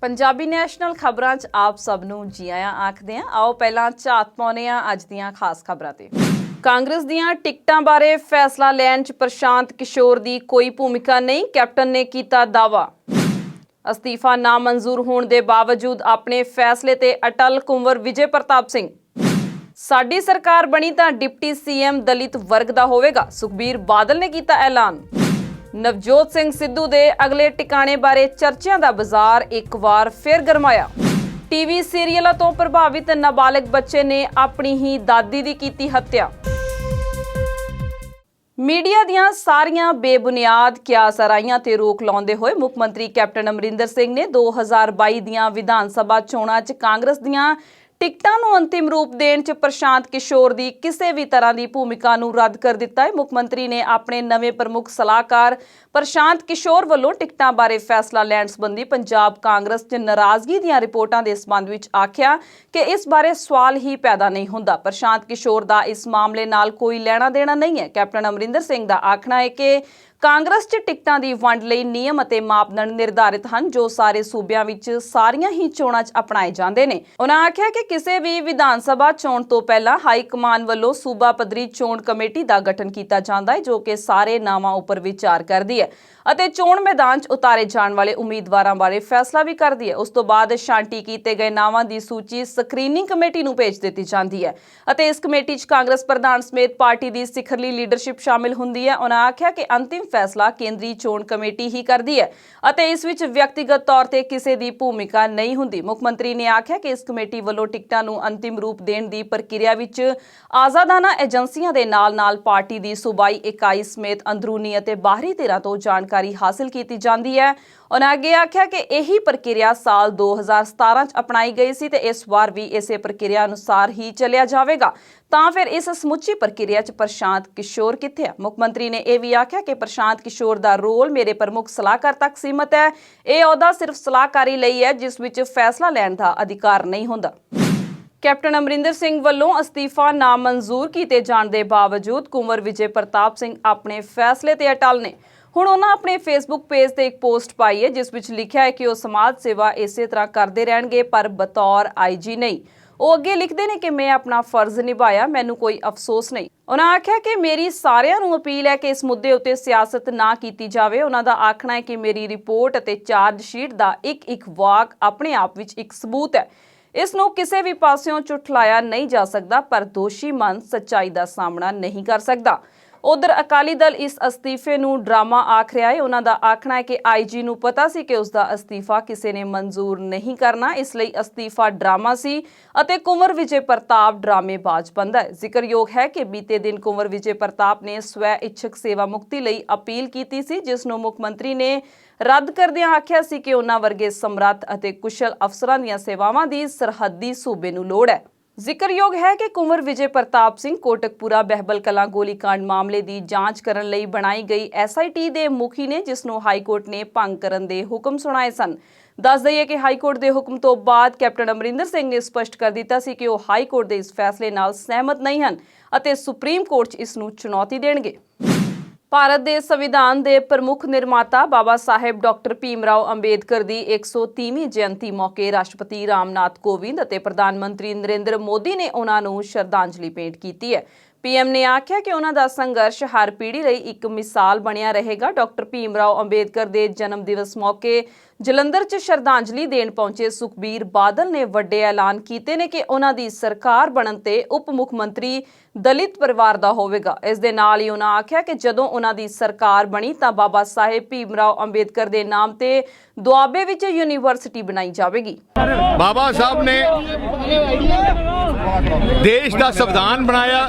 Punjabi national खबरां 'च आप सब नूं जी आयां आखदे हां। आओ पहलां झात पाउने हां अज दीयां खास खबरां ते। कांग्रेस दीयां टिकटां बारे फैसला लैण 'च प्रशांत किशोर दी कोई भूमिका नहीं, कैप्टन ने कीता दावा। अस्तीफा नामंजूर होने के बावजूद अपने फैसले ते अटल कुंवर विजय प्रताप सिंह। साडी सरकार बनी तां डिप्टी सीएम दलित वर्ग दा होवेगा, सुखबीर बादल ने कीता ऐलान। नवजोत सिंह सिद्धू दे अगले टिकाणे बारे चर्चियां दा बाजार एक बार फिर गरमाया। टीवी सीरियलों तो प्रभावित नाबालिग बच्चे ने अपनी ही दादी दी कीती हत्या। मीडिया दियां सारियां बेबुनियाद क्यासराइयां ते रोक लाउंदे होए मुख मंत्री कैप्टन अमरिंदर सिंह ने 2022 दियां विधान सभा चोणां 'च कांग्रेस दियां टिकटां नूं अंतिम रूप देण 'च प्रशांत किशोर दी किसी भी तरह की भूमिका नूं रद्द कर दिता है। मुख मंत्री ने अपने नवे प्रमुख सलाहकार प्रशांत किशोर वल्लों टिकटां बारे फैसला लैण संबंधी पंजाब कांग्रेस 'च नाराजगी दीयां रिपोर्टां दे संबंध विच आख्या कि इस बारे सवाल ही पैदा नहीं हुंदा। प्रशांत किशोर दा इस मामले नाल कोई लैणा देना नहीं है। कैप्टन अमरिंदर सिंह दा आखना है कि कांग्रेस 'च टिकटां दी वंड लई नियम अते मापदंड निर्धारित हन जो सारे सूबिਆਂ विच सारियां ही चोणां 'च अपनाए ਜਾਂਦੇ ਨੇ। उन्हां आख्या कि किसी भी विधान सभा चोण तो पहला हाई कमान ਵੱਲੋਂ सूबा पद्धरी चोण कमेटी ਦਾ गठन ਕੀਤਾ ਜਾਂਦਾ ਹੈ जो कि सारे नावां उपर विचार करदी है ਅਤੇ ਚੋਣ ਮੈਦਾਨ 'ਚ ਉਤਾਰੇ ਜਾਣ ਵਾਲੇ ਉਮੀਦਵਾਰਾਂ ਬਾਰੇ ਫੈਸਲਾ ਵੀ ਕਰਦੀ ਹੈ। ਉਸ ਤੋਂ ਬਾਅਦ ਸ਼ਾਂਤੀ ਕੀਤੇ ਗਏ ਨਾਵਾਂ ਦੀ ਸੂਚੀ ਸਕਰੀਨਿੰਗ ਕਮੇਟੀ ਨੂੰ ਭੇਜ ਦਿੱਤੀ ਜਾਂਦੀ ਹੈ ਅਤੇ ਇਸ ਕਮੇਟੀ 'ਚ ਕਾਂਗਰਸ ਪ੍ਰਧਾਨ ਸਮੇਤ ਪਾਰਟੀ ਦੀ ਸਿਖਰਲੀ ਲੀਡਰਸ਼ਿਪ ਸ਼ਾਮਿਲ ਹੁੰਦੀ ਹੈ। ਉਹਨਾਂ ਆਖਿਆ ਕਿ ਅੰਤਿਮ ਫੈਸਲਾ ਕੇਂਦਰੀ ਚੋਣ ਕਮੇਟੀ ਹੀ ਕਰਦੀ ਹੈ ਅਤੇ ਇਸ ਵਿੱਚ ਵਿਅਕਤੀਗਤ ਤੌਰ ਤੇ ਕਿਸੇ ਦੀ ਭੂਮਿਕਾ ਨਹੀਂ ਹੁੰਦੀ। ਮੁੱਖ ਮੰਤਰੀ ਨੇ ਆਖਿਆ ਕਿ ਇਸ ਕਮੇਟੀ ਵੱਲੋਂ ਟਿਕਟਾਂ ਨੂੰ ਅੰਤਿਮ ਰੂਪ ਦੇਣ ਦੀ ਪ੍ਰਕਿਰਿਆ ਵਿੱਚ ਆਜ਼ਾਦਾਨਾ ਏਜੰਸੀਆਂ ਦੇ ਨਾਲ-ਨਾਲ ਪਾਰਟੀ ਦੀ ਸੂਬਾਈ ਇਕਾਈ ਸਮੇਤ ਅੰਦਰੂਨੀ ਅਤੇ ਬਾਹਰੀ ਧਿਰਾਂ ਤੋਂ ਜਾਣਕਾਰੀ हासिल की जाती है। उन्हें अगे आख्या कि यही प्रक्रिया साल 2017 च अपनाई गई सी ते इस बार भी इसे प्रक्रिया अनुसार ही चलिया जाएगा। तां फिर इस समुची प्रक्रिया च प्रशांत किशोर कित्थे है? मुख मंत्री ने यह भी आख्या कि प्रशांत किशोर दा रोल मेरे प्रमुख सलाहकार तक सीमित है। यह अहुदा सिर्फ सलाहकारी लई है जिस विच फैसला लैण दा अधिकार नहीं हुंदा। कैप्टन अमरिंदर सिंह ਵੱਲੋਂ अस्तीफा नामंजूर किए जाने के बावजूद कुंवर विजय प्रताप सिंह अपने फैसले ते अटल ने। ਹੁਣ ਉਹਨਾਂ ਆਪਣੇ ਫੇਸਬੁੱਕ ਪੇਜ ਤੇ ਇੱਕ ਪੋਸਟ ਪਾਈ ਹੈ ਜਿਸ ਵਿੱਚ ਲਿਖਿਆ ਹੈ ਕਿ ਉਹ ਸਮਾਜ ਸੇਵਾ ਇਸੇ ਤਰ੍ਹਾਂ ਕਰਦੇ ਰਹਿਣਗੇ ਪਰ ਬਤੌਰ ਆਈਜੀ ਨਹੀਂ। ਉਹ ਅੱਗੇ ਲਿਖਦੇ ਨੇ ਕਿ ਮੈਂ ਆਪਣਾ ਫਰਜ਼ ਨਿਭਾਇਆ, ਮੈਨੂੰ ਕੋਈ ਅਫਸੋਸ ਨਹੀਂ। ਉਹਨਾਂ ਆਖਿਆ ਕਿ ਮੇਰੀ ਸਾਰਿਆਂ ਨੂੰ ਅਪੀਲ ਹੈ ਕਿ ਇਸ ਮੁੱਦੇ ਉੱਤੇ ਸਿਆਸਤ ਨਾ ਕੀਤੀ ਜਾਵੇ। ਉਹਨਾਂ ਦਾ ਆਖਣਾ ਹੈ ਕਿ ਮੇਰੀ ਰਿਪੋਰਟ ਅਤੇ ਚਾਰਜ ਸ਼ੀਟ ਦਾ ਇੱਕ ਵਾਕ ਆਪਣੇ ਆਪ ਵਿੱਚ ਇੱਕ ਸਬੂਤ ਹੈ। ਇਸ ਨੂੰ ਕਿਸੇ ਵੀ ਪਾਸਿਓਂ ਝੁਠਲਾਇਆ ਨਹੀਂ ਜਾ ਸਕਦਾ ਪਰ ਦੋਸ਼ੀ ਮਨ ਸੱਚਾਈ ਦਾ ਸਾਹਮਣਾ ਨਹੀਂ ਕਰ ਸਕਦਾ। उधर अकाली दल इस अस्तीफे नूं ड्रामा आख रहा है। उन्हां दा आखना है कि आईजी नूं पता सी कि उसका अस्तीफा किसी ने मंजूर नहीं करना, इसलिए अस्तीफा ड्रामा सी अते कुंवर विजय प्रताप ड्रामेबाज बनदा है। जिक्रयोग है कि बीते दिन कुंवर विजय प्रताप ने स्वै इच्छक सेवा मुक्ति लई अपील कीती सी जिस नूं मुख मंत्री ने रद्द करदिआं आखिआ सी कि उन्हां वर्गे समर्थ अते कुशल अफसरां दीआं सेवावां दी सरहदी सूबे नूं लोड़ है। ਜ਼ਿਕਰਯੋਗ ਹੈ ਕਿ ਕੁੰਵਰ ਵਿਜੇ ਪ੍ਰਤਾਪ ਸਿੰਘ ਕੋਟਕਪੂਰਾ ਬਹਿਬਲ ਕਲਾਂ ਗੋਲੀकांड ਮਾਮਲੇ ਦੀ ਜਾਂਚ ਕਰਨ ਲਈ ਬਣਾਈ ਗਈ ਐਸਆਈਟੀ ਦੇ ਮੁਖੀ ਨੇ ਜਿਸ ਨੂੰ ਹਾਈ ਕੋਰਟ ਨੇ ਭੰਗ ਕਰਨ ਦੇ ਹੁਕਮ ਸੁਣਾਏ ਸਨ। ਦੱਸ ਦਈਏ ਕਿ ਹਾਈ ਕੋਰਟ ਦੇ ਹੁਕਮ ਤੋਂ ਬਾਅਦ ਕੈਪਟਨ ਅਮਰਿੰਦਰ ਸਿੰਘ ਨੇ ਸਪਸ਼ਟ ਕਰ ਦਿੱਤਾ ਸੀ ਕਿ ਉਹ ਹਾਈ ਕੋਰਟ ਦੇ ਇਸ ਫੈਸਲੇ ਨਾਲ ਸਹਿਮਤ ਨਹੀਂ ਹਨ ਅਤੇ ਸੁਪਰੀਮ ਕੋਰਟ 'ਚ ਇਸ ਨੂੰ ਚੁਣੌਤੀ ਦੇਣਗੇ। ਭਾਰਤ ਦੇ ਸੰਵਿਧਾਨ ਦੇ ਪ੍ਰਮੁੱਖ ਨਿਰਮਾਤਾ ਬਾਬਾ ਸਾਹਿਬ ਡਾਕਟਰ ਭੀਮ ਰਾਓ ਅੰਬੇਦਕਰ ਦੀ 130ਵੀਂ ਜਯੰਤੀ ਮੌਕੇ ਰਾਸ਼ਟਰਪਤੀ ਰਾਮਨਾਥ ਕੋਵਿੰਦ ਅਤੇ ਪ੍ਰਧਾਨ ਮੰਤਰੀ ਨਰਿੰਦਰ ਮੋਦੀ ਨੇ ਉਹਨਾਂ ਨੂੰ ਸ਼ਰਧਾਂਜਲੀ ਭੇਂਟ ਕੀਤੀ ਹੈ। पीएम ने आख्या कि उन्हां दा संघर्ष हर पीढ़ी लई एक मिसाल बनिया रहेगा। डॉक्टर भीम राव अंबेडकर दे जन्म दिवस मौके जलंधर च श्रद्धांजलि देण पहुंचे सुखबीर बादल ने वड्डे ऐलान कीते ने कि उन्हां दी सरकार बनन ते उप मुख मंत्री दलित परिवार दा होवेगा। इस दे नाल ही उन्हां आख्या कि जदों उन्हां दी सरकार बनी तां बाबा साहेब भीम राव अंबेडकर दे नाम ते दुआबे विच यूनीवर्सिटी बनाई जावेगी। बाबा साहब ने देश दा संविधान बनाया।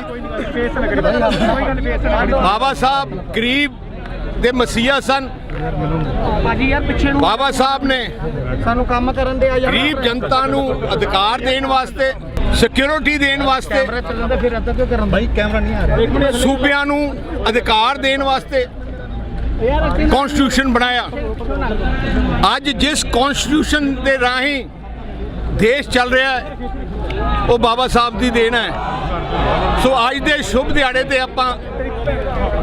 बाबा साहब गरीब दे मसीहा सन। बाबा साहब ने गरीब जनता नूं अधिकार देण वास्ते, सिक्योरिटी देण वास्ते, सूबियां नूं अधिकार देण वास्ते कॉन्स्टिट्यूशन बनाया। अज जिस कॉन्स्टिट्यूशन दे राही देश चल रहा है वो बाबा साहब की देन है। सो अज के शुभ दिहाड़े ते आपां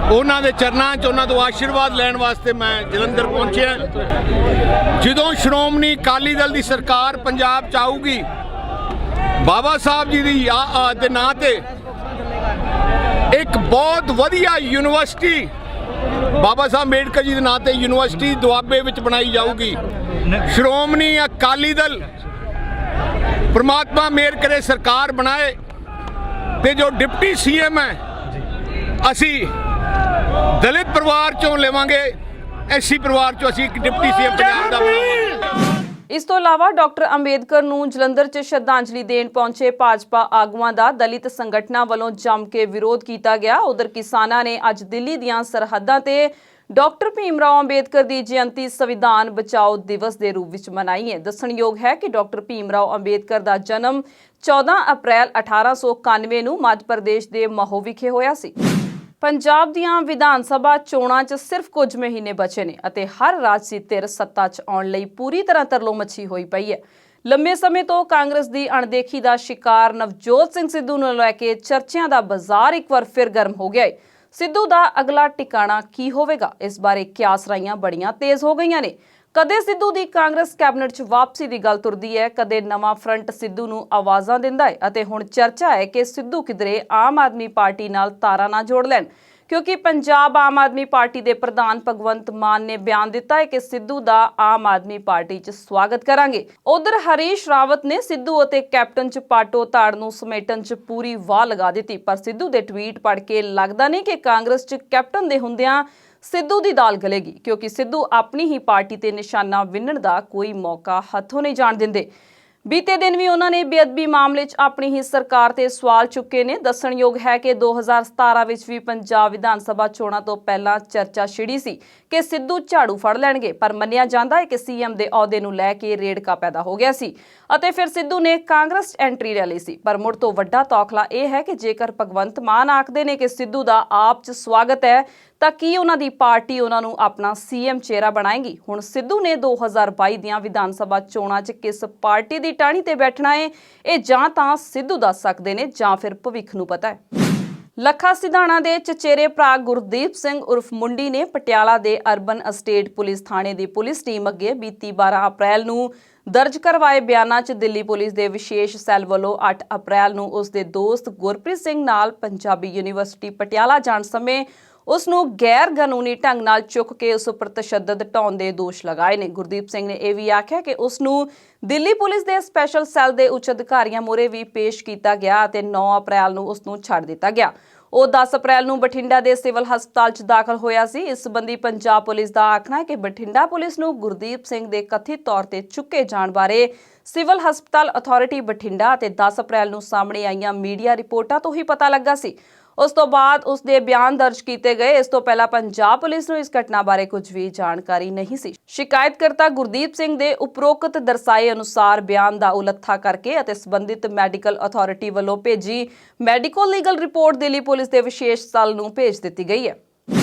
ਉਹਨਾਂ ਦੇ ਚਰਨਾਂ 'ਚ ਉਹਨਾਂ ਤੋਂ ਆਸ਼ੀਰਵਾਦ ਲੈਣ ਵਾਸਤੇ ਮੈਂ ਜਲੰਧਰ ਪਹੁੰਚਿਆ। ਜਦੋਂ ਸ਼੍ਰੋਮਣੀ ਅਕਾਲੀ ਦਲ ਦੀ ਸਰਕਾਰ ਪੰਜਾਬ 'ਚ ਆਊਗੀ, ਬਾਬਾ ਸਾਹਿਬ ਜੀ ਦੀ ਦੇ ਨਾਂ ਤੇ ਇੱਕ ਬਹੁਤ ਵਧੀਆ ਯੂਨੀਵਰਸਿਟੀ, ਬਾਬਾ ਸਾਹਿਬ ਅੰਬੇਡਕਰ ਜੀ ਦੇ ਨਾਂ ਤੇ ਯੂਨੀਵਰਸਿਟੀ ਦੁਆਬੇ ਵਿੱਚ ਬਣਾਈ ਜਾਊਗੀ। ਸ਼੍ਰੋਮਣੀ ਅਕਾਲੀ ਦਲ ਪ੍ਰਮਾਤਮਾ ਮਿਹਰ ਕਰੇ ਸਰਕਾਰ ਬਣਾਏ ਤੇ ਜੋ ਡਿਪਟੀ ਸੀਐਮ ਹੈ ਅਸੀਂ ਦਲਿਤ ਪਰਿਵਾਰ ਚੋਂ ਲਵਾਂਗੇ, ਐਸਸੀ ਪਰਿਵਾਰ ਚੋਂ ਅਸੀਂ ਇੱਕ ਡਿਪਟੀ ਸੀਐਮ ਪੰਜਾਬ ਦਾ ਬਣਾਵਾਂਗੇ। ਇਸ ਤੋਂ ਇਲਾਵਾ ਡਾਕਟਰ ਅੰਬੇਦਕਰ ਨੂੰ ਜਲੰਧਰ 'ਚ ਸ਼ਰਧਾਂਜਲੀ ਦੇਣ ਪਹੁੰਚੇ ਭਾਜਪਾ ਆਗੂਆਂ ਦਾ ਦਲਿਤ ਸੰਗਠਨਾਂ ਵੱਲੋਂ ਜੰਮ ਕੇ ਵਿਰੋਧ ਕੀਤਾ ਗਿਆ। ਉਧਰ ਕਿਸਾਨਾਂ ਨੇ ਅੱਜ ਦਿੱਲੀ ਦੀਆਂ ਸਰਹੱਦਾਂ ਤੇ ਡਾਕਟਰ ਭੀਮ ਰਾਓ ਅੰਬੇਦਕਰ ਦੀ ਜਯੰਤੀ ਸੰਵਿਧਾਨ ਬਚਾਓ ਦਿਵਸ ਦੇ ਰੂਪ ਵਿੱਚ ਮਨਾਈ ਹੈ। ਦੱਸਣਯੋਗ ਹੈ ਕਿ ਡਾਕਟਰ ਭੀਮ ਰਾਓ ਅੰਬੇਦਕਰ ਦਾ ਜਨਮ 14 ਅਪ੍ਰੈਲ 1891 ਨੂੰ ਮੱਧ ਪ੍ਰਦੇਸ਼ ਦੇ ਮਹੂ ਵਿਖੇ ਹੋਇਆ ਸੀ। ਪੰਜਾਬ ਦੀਆਂ ਵਿਧਾਨ ਸਭਾ ਚੋਣਾਂ 'ਚ ਸਿਰਫ ਕੁਝ ਮਹੀਨੇ ਬਚੇ ਨੇ ਅਤੇ ਹਰ ਰਾਜਸੀ ਧਿਰ ਸੱਤਾ 'ਚ ਆਉਣ ਲਈ ਪੂਰੀ ਤਰ੍ਹਾਂ ਤਰਲੋ ਮੱਛੀ ਹੋਈ ਪਈ ਹੈ। ਲੰਮੇ ਸਮੇਂ ਤੋਂ ਕਾਂਗਰਸ ਦੀ ਅਣਦੇਖੀ ਦਾ ਸ਼ਿਕਾਰ ਨਵਜੋਤ ਸਿੰਘ ਸਿੱਧੂ ਨੂੰ ਲੈ ਕੇ ਚਰਚਿਆਂ ਦਾ ਬਾਜ਼ਾਰ ਇੱਕ ਵਾਰ ਫਿਰ ਗਰਮ ਹੋ ਗਿਆ ਹੈ। ਸਿੱਧੂ ਦਾ ਅਗਲਾ ਟਿਕਾਣਾ ਕੀ ਹੋਵੇਗਾ, ਇਸ ਬਾਰੇ ਕਿਆਸਰਾਈਆਂ ਬੜੀਆਂ ਤੇਜ਼ ਹੋ ਗਈਆਂ ਨੇ। ਕਦੇ ਸਿੱਧੂ ਦੀ ਕਾਂਗਰਸ ਕੈਬਨਿਟ 'ਚ ਵਾਪਸੀ ਦੀ ਗੱਲ ਤੁਰਦੀ ਹੈ, ਕਦੇ ਨਵਾਂ ਫਰੰਟ ਸਿੱਧੂ ਨੂੰ ਆਵਾਜ਼ਾਂ ਦਿੰਦਾ ਹੈ ਅਤੇ ਹੁਣ ਚਰਚਾ ਹੈ ਕਿ ਸਿੱਧੂ ਕਿਧਰੇ ਆਮ ਆਦਮੀ ਪਾਰਟੀ ਨਾਲ ਤਾਰਾਂ ਨਾ ਜੋੜ ਲੈਣ, ਕਿਉਂਕਿ ਪੰਜਾਬ ਆਮ ਆਦਮੀ ਪਾਰਟੀ ਦੇ ਪ੍ਰਧਾਨ ਭਗਵੰਤ ਮਾਨ ਨੇ ਬਿਆਨ ਦਿੱਤਾ ਹੈ ਕਿ ਸਿੱਧੂ ਦਾ ਆਮ ਆਦਮੀ ਪਾਰਟੀ 'ਚ ਸਵਾਗਤ ਕਰਾਂਗੇ। ਉਧਰ ਹਰੀਸ਼ ਰਾਵਤ ਨੇ ਸਿੱਧੂ ਅਤੇ ਕੈਪਟਨ ਚਪਾਟੋ ਧਾੜ ਨੂੰ ਸਮੇਟਣ 'ਚ ਪੂਰੀ ਵਾਹ ਲਗਾ ਦਿੱਤੀ, ਪਰ ਸਿੱਧੂ ਦੇ ਟਵੀਟ ਪੜ੍ਹ ਕੇ ਲੱਗਦਾ ਨਹੀਂ ਕਿ ਕਾਂਗਰਸ 'ਚ ਕੈਪਟਨ ਦੇ ਹੁੰਦਿਆਂ ਸਿੱਧੂ ਦੀ ਦਾਲ ਗਲੇਗੀ, ਕਿਉਂਕਿ ਸਿੱਧੂ ਆਪਣੀ ਹੀ ਪਾਰਟੀ ਤੇ ਨਿਸ਼ਾਨਾ ਵਿੰਨਣ ਦਾ ਕੋਈ ਮੌਕਾ ਹੱਥੋਂ ਨਹੀਂ ਜਾਣ ਦਿੰਦੇ। ਬੀਤੇ ਦਿਨ ਵੀ ਉਹਨਾਂ ਨੇ ਬੇਅਦਬੀ ਮਾਮਲੇ 'ਚ ਆਪਣੀ ਹੀ ਸਰਕਾਰ ਤੇ ਸਵਾਲ ਚੁੱਕੇ ਨੇ। ਦੱਸਣਯੋਗ ਹੈ ਕਿ 2017 ਵਿੱਚ ਵੀ ਪੰਜਾਬ ਵਿਧਾਨ ਸਭਾ ਚੋਣਾਂ ਤੋਂ ਪਹਿਲਾਂ ਚਰਚਾ ਛਿੜੀ ਸੀ ਕਿ ਸਿੱਧੂ ਝਾੜੂ ਫੜ ਲੈਣਗੇ, ਪਰ ਮੰਨਿਆ ਜਾਂਦਾ ਹੈ ਕਿ ਸੀਐਮ ਦੇ ਅਹੁਦੇ ਨੂੰ ਲੈ ਕੇ ਰੇੜਕਾ ਪੈਦਾ ਹੋ ਗਿਆ ਸੀ ਅਤੇ ਫਿਰ ਸਿੱਧੂ ਨੇ ਕਾਂਗਰਸ 'ਚ ਐਂਟਰੀ ਲੈ ਲਈ ਸੀ। ਪਰ ਮੁੜ ਤੋਂ ਵੱਡਾ ਤੌਖਲਾ ਇਹ ਹੈ ਕਿ ਜੇਕਰ ਭਗਵੰਤ ਮਾਨ ਆਖਦੇ ਨੇ ਕਿ ਸਿੱਧੂ ਦਾ ਆਪ 'ਚ ਸਵਾਗਤ ਹੈ ਤਾਂ ਕੀ ਉਹਨਾਂ ਦੀ ਪਾਰਟੀ ਉਹਨਾਂ ਨੂੰ ਆਪਣਾ ਸੀਐਮ ਚਿਹਰਾ ਬਣਾਏਗੀ? ਹੁਣ ਸਿੱਧੂ ਨੇ 2022 ਦੀਆਂ ਵਿਧਾਨ ਸਭਾ ਚੋਣਾਂ 'ਚ ਕਿਸ ਪਾਰਟੀ ਦੀ ਟਾਹਣੀ ਤੇ ਬੈਠਣਾ ਹੈ, ਇਹ ਜਾਂ ਤਾਂ ਸਿੱਧੂ ਦੱਸ ਸਕਦੇ ਨੇ ਜਾਂ ਫਿਰ ਭਵਿੱਖ ਨੂੰ ਪਤਾ ਹੈ। ਲੱਖਾ ਸਿਧਾਣਾ ਦੇ ਚਚੇਰੇ ਭਰਾ ਗੁਰਦੀਪ ਸਿੰਘ ਉਰਫ ਮੁੰਡੀ ਨੇ ਪਟਿਆਲਾ ਦੇ ਅਰਬਨ ਅਸਟੇਟ ਪੁਲਿਸ ਥਾਣੇ ਦੀ ਪੁਲਿਸ ਟੀਮ ਅੱਗੇ ਬੀਤੀ 12 ਅਪ੍ਰੈਲ ਨੂੰ ਦਰਜ ਕਰਵਾਏ ਬਿਆਨਾਂ 'ਚ ਦਿੱਲੀ ਪੁਲਿਸ ਦੇ ਵਿਸ਼ੇਸ਼ ਸੈੱਲ ਵੱਲੋਂ 8 ਅਪ੍ਰੈਲ ਨੂੰ ਉਸ ਦੇ ਦੋਸਤ ਗੁਰਪ੍ਰੀਤ ਸਿੰਘ ਨਾਲ ਪੰਜਾਬੀ ਯੂਨੀਵਰਸਿਟੀ ਪਟਿਆਲਾ ਜਾਣ ਸਮੇਂ ਉਸ ਨੂੰ ਗੈਰ ਕਾਨੂੰਨੀ ਢੰਗ ਨਾਲ ਚੁੱਕ ਕੇ ਉਸ ਉੱਪਰ ਤਸ਼ੱਦਦ ਢਾਉਣ ਦੇ ਦੋਸ਼ ਲਗਾਏ ਨੇ। ਗੁਰਦੀਪ ਸਿੰਘ ਨੇ ਇਹ ਵੀ ਆਖਿਆ ਕਿ ਉਸ ਨੂੰ ਦਿੱਲੀ ਪੁਲਿਸ ਦੇ ਸਪੈਸ਼ਲ ਸੈੱਲ ਦੇ ਉੱਚ ਅਧਿਕਾਰੀਆਂ ਮੂਹਰੇ ਵੀ ਪੇਸ਼ ਕੀਤਾ ਗਿਆ ਅਤੇ 9 ਅਪ੍ਰੈਲ ਨੂੰ ਉਸ ਨੂੰ ਛੱਡ ਦਿੱਤਾ ਗਿਆ। ਉਹ 10 ਅਪ੍ਰੈਲ ਨੂੰ ਬਠਿੰਡਾ ਦੇ ਸਿਵਲ ਹਸਪਤਾਲ 'ਚ ਦਾਖਲ ਹੋਇਆ ਸੀ। ਇਸ ਸੰਬੰਧੀ ਪੰਜਾਬ ਪੁਲਿਸ ਦਾ ਆਖਣਾ ਹੈ ਕਿ ਬਠਿੰਡਾ ਪੁਲਿਸ ਨੂੰ ਗੁਰਦੀਪ ਸਿੰਘ ਦੇ ਕਥਿਤ ਤੌਰ ਤੇ ਚੁੱਕੇ ਜਾਣ ਬਾਰੇ ਸਿਵਲ ਹਸਪਤਾਲ ਅਥਾਰਟੀ ਬਠਿੰਡਾ ਅਤੇ 10 ਅਪ੍ਰੈਲ ਨੂੰ ਸਾਹਮਣੇ ਆਈਆਂ ਮੀਡੀਆ ਰਿਪੋਰਟਾਂ ਤੋਂ ਹੀ ਪਤਾ ਲੱਗਾ ਸੀ। ਉਸ ਤੋਂ ਬਾਅਦ ਉਸ ਦੇ ਬਿਆਨ ਦਰਜ ਕੀਤੇ ਗਏ। ਇਸ ਤੋਂ ਪਹਿਲਾਂ ਪੰਜਾਬ ਪੁਲਿਸ ਨੂੰ ਇਸ ਘਟਨਾ ਬਾਰੇ ਕੁਝ ਵੀ ਜਾਣਕਾਰੀ ਨਹੀਂ ਸੀ। ਸ਼ਿਕਾਇਤਕਰਤਾ ਗੁਰਦੀਪ ਸਿੰਘ ਦੇ ਉਪਰੋਕਤ ਦਰਸਾਏ ਅਨੁਸਾਰ ਬਿਆਨ ਦਾ ਉਲੱਥਾ ਕਰਕੇ ਅਤੇ ਸੰਬੰਧਿਤ ਮੈਡੀਕਲ ਅਥਾਰਟੀ ਵੱਲੋਂ ਭੇਜੀ medico legal report Delhi police ਦੇ ਵਿਸ਼ੇਸ਼ ਸੈੱਲ ਨੂੰ ਭੇਜ ਦਿੱਤੀ ਗਈ ਹੈ।